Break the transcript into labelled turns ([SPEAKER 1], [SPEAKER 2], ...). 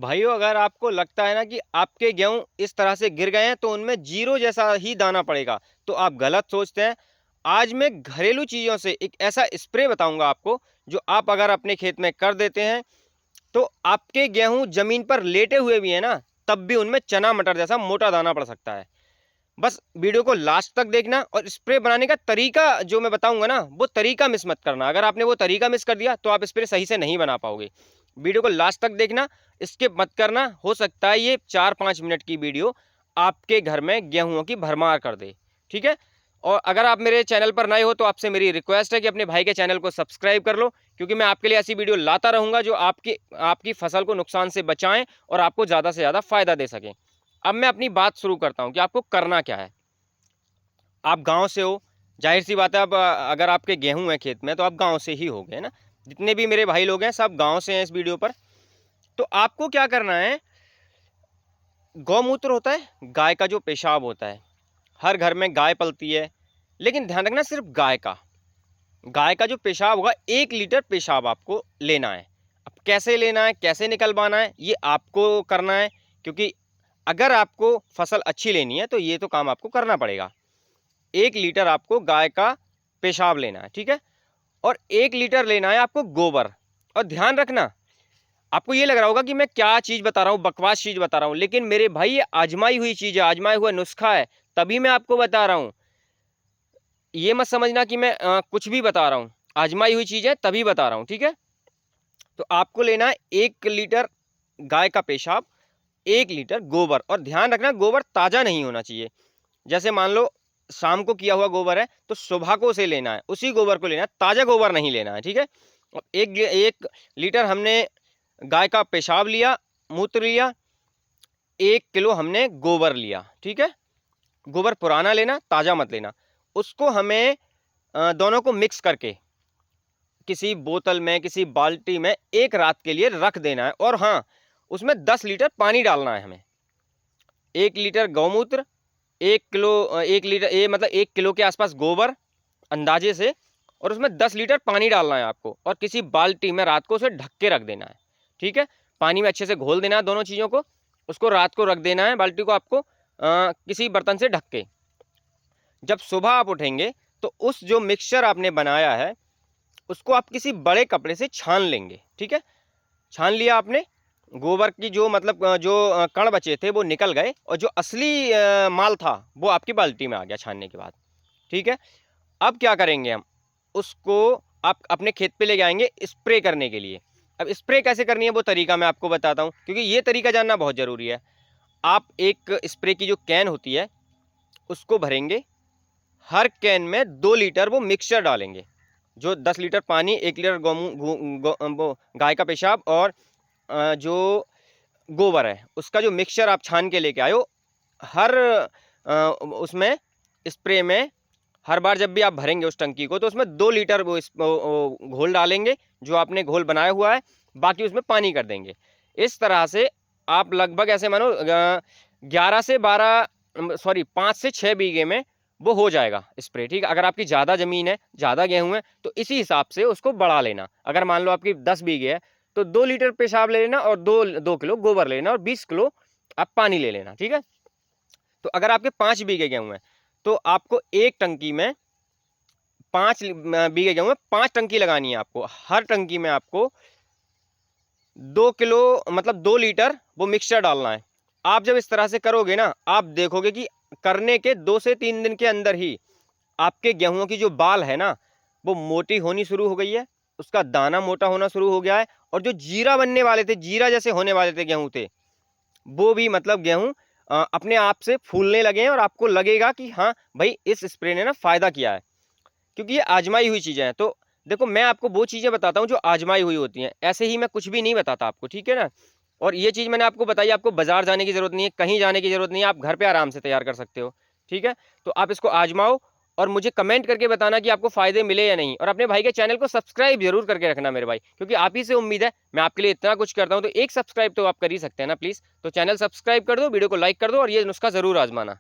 [SPEAKER 1] भाइयों, अगर आपको लगता है ना कि आपके गेहूं इस तरह से गिर गए हैं तो उनमें जीरो जैसा ही दाना पड़ेगा, तो आप गलत सोचते हैं। आज मैं घरेलू चीजों से एक ऐसा स्प्रे बताऊंगा आपको, जो आप अगर अपने खेत में कर देते हैं तो आपके गेहूं जमीन पर लेटे हुए भी है ना, तब भी उनमें चना मटर जैसा मोटा दाना पड़ सकता है। बस वीडियो को लास्ट तक देखना, और स्प्रे बनाने का तरीका जो मैं बताऊंगा ना, वो तरीका मिस मत करना। अगर आपने वो तरीका मिस कर दिया तो आप स्प्रे सही से नहीं बना पाओगे। वीडियो को लास्ट तक देखना, स्किप मत करना। हो सकता है ये 4-5 मिनट की वीडियो आपके घर में गेहूं की भरमार कर दे। ठीक है। और अगर आप मेरे चैनल पर नए हो तो आपसे मेरी रिक्वेस्ट है कि अपने भाई के चैनल को सब्सक्राइब कर लो, क्योंकि मैं आपके लिए ऐसी वीडियो लाता रहूंगा जो आपकी आपकी फसल को नुकसान से बचाएं और आपको ज़्यादा से ज़्यादा फायदा दे सकें। अब मैं अपनी बात शुरू करता हूं कि आपको करना क्या है। आप गांव से हो, जाहिर सी बात है। अब अगर आपके गेहूं है खेत में तो आप गांव से ही हो गए ना। जितने भी मेरे भाई लोग हैं सब गांव से हैं इस वीडियो पर। तो आपको क्या करना है, गौमूत्र होता है, गाय का जो पेशाब होता है, हर घर में गाय पलती है, लेकिन ध्यान रखना सिर्फ गाय का जो पेशाब होगा, 1 लीटर पेशाब आपको लेना है। अब कैसे लेना है, कैसे निकलवाना है, ये आपको करना है, क्योंकि अगर आपको फसल अच्छी लेनी है तो ये तो काम आपको करना पड़ेगा। 1 लीटर आपको गाय का पेशाब लेना है, ठीक है। और 1 लीटर लेना है आपको गोबर। और ध्यान रखना, आपको ये लग रहा होगा कि मैं क्या चीज़ बता रहा हूँ, बकवास चीज़ बता रहा हूँ, लेकिन मेरे भाई ये आजमाई हुई चीज़ है, आजमाया हुआ नुस्खा है, तभी मैं आपको बता रहा हूँ। ये मत समझना कि मैं कुछ भी बता रहा हूँ, आजमाई हुई चीज़ है तभी बता रहा हूँ, ठीक है। तो आपको लेना है 1 लीटर गाय का पेशाब, 1 लीटर गोबर। और ध्यान रखना, गोबर ताज़ा नहीं होना चाहिए। जैसे मान लो शाम को किया हुआ गोबर है तो सुबह को उसे लेना है, उसी गोबर को लेना है, ताज़ा गोबर नहीं लेना है, ठीक है। और 1 लीटर हमने गाय का पेशाब लिया, मूत्र लिया, 1 किलो हमने गोबर लिया, ठीक है। गोबर पुराना लेना, ताज़ा मत लेना। उसको हमें दोनों को मिक्स करके किसी बोतल में, किसी बाल्टी में 1 रात के लिए रख देना है। और हाँ, उसमें 10 लीटर पानी डालना है हमें। 1 लीटर गौमूत्र, 1 किलो 1 लीटर ये मतलब 1 किलो के आसपास गोबर अंदाजे से, और उसमें 10 लीटर पानी डालना है आपको, और किसी बाल्टी में रात को उसे ढक के रख देना है, ठीक है। पानी में अच्छे से घोल देना है दोनों चीज़ों को, उसको रात को रख देना है बाल्टी को आपको किसी बर्तन से ढक के। जब सुबह आप उठेंगे तो उस जो मिक्सचर आपने बनाया है उसको आप किसी बड़े कपड़े से छान लेंगे, ठीक है। छान लिया आपने, गोबर की जो मतलब जो कण बचे थे वो निकल गए, और जो असली माल था वो आपकी बाल्टी में आ गया छानने के बाद, ठीक है। अब क्या करेंगे हम, उसको आप अपने खेत पे ले जाएंगे स्प्रे करने के लिए। अब स्प्रे कैसे करनी है वो तरीका मैं आपको बताता हूँ, क्योंकि ये तरीका जानना बहुत ज़रूरी है। आप एक स्प्रे की जो कैन होती है उसको भरेंगे, हर कैन में 2 लीटर वो मिक्सचर डालेंगे। जो 10 लीटर पानी, 1 लीटर वो गाय का पेशाब, और जो गोबर है उसका जो मिक्सचर आप छान के लेके आए हो, हर उसमें स्प्रे में हर बार जब भी आप भरेंगे उस टंकी को तो उसमें 2 लीटर वो घोल डालेंगे जो आपने घोल बनाया हुआ है, बाकी उसमें पानी कर देंगे। इस तरह से आप लगभग ऐसे मानो 5 से 6 बीघे में वो हो जाएगा स्प्रे, ठीक है। अगर आपकी ज़्यादा ज़मीन है, ज़्यादा गेहूँ है, तो इसी हिसाब से उसको बढ़ा लेना। अगर मान लो आपकी 10 बीघे है तो 2 लीटर पेशाब ले लेना, और 2 किलो गोबर लेना, और 20 किलो आप पानी ले लेना, ठीक है। तो अगर आपके 5 बीघे गेहूँ है तो आपको एक टंकी में 5 बीघे गेहूँ में 5 टंकी लगानी है आपको। हर टंकी में आपको 2 किलो मतलब 2 लीटर वो मिक्सचर डालना है। आप जब इस तरह से करोगे ना, आप देखोगे कि करने के 2 से 3 दिन के अंदर ही आपके गेहूं की जो बाल है ना वो मोटी होनी शुरू हो गई है, उसका दाना मोटा होना शुरू हो गया है, और जो जीरा बनने वाले थे, जीरा जैसे होने वाले थे गेहूं थे, वो भी मतलब गेहूं अपने आप से फूलने लगे हैं, और आपको लगेगा कि हाँ भाई इस स्प्रे ने ना फायदा किया है, क्योंकि ये आजमाई हुई चीज़ें हैं। तो देखो, मैं आपको वो चीज़ें बताता हूँ जो आजमाई हुई होती हैं, ऐसे ही मैं कुछ भी नहीं बताता आपको, ठीक है ना। और ये चीज़ मैंने आपको बताई, आपको बाजार जाने की ज़रूरत नहीं है, कहीं जाने की ज़रूरत नहीं है, आप घर पे आराम से तैयार कर सकते हो, ठीक है। तो आप इसको आजमाओ, और मुझे कमेंट करके बताना कि आपको फ़ायदे मिले या नहीं। और अपने भाई के चैनल को सब्सक्राइब जरूर करके रखना मेरे भाई, क्योंकि आप ही से उम्मीद है मैं आपके लिए इतना कुछ करता हूँ, तो एक सब्सक्राइब तो आप कर ही सकते हैं ना प्लीज़। तो चैनल सब्सक्राइब कर दो, वीडियो को लाइक कर दो, और ये नुस्खा ज़रूर आजमाना।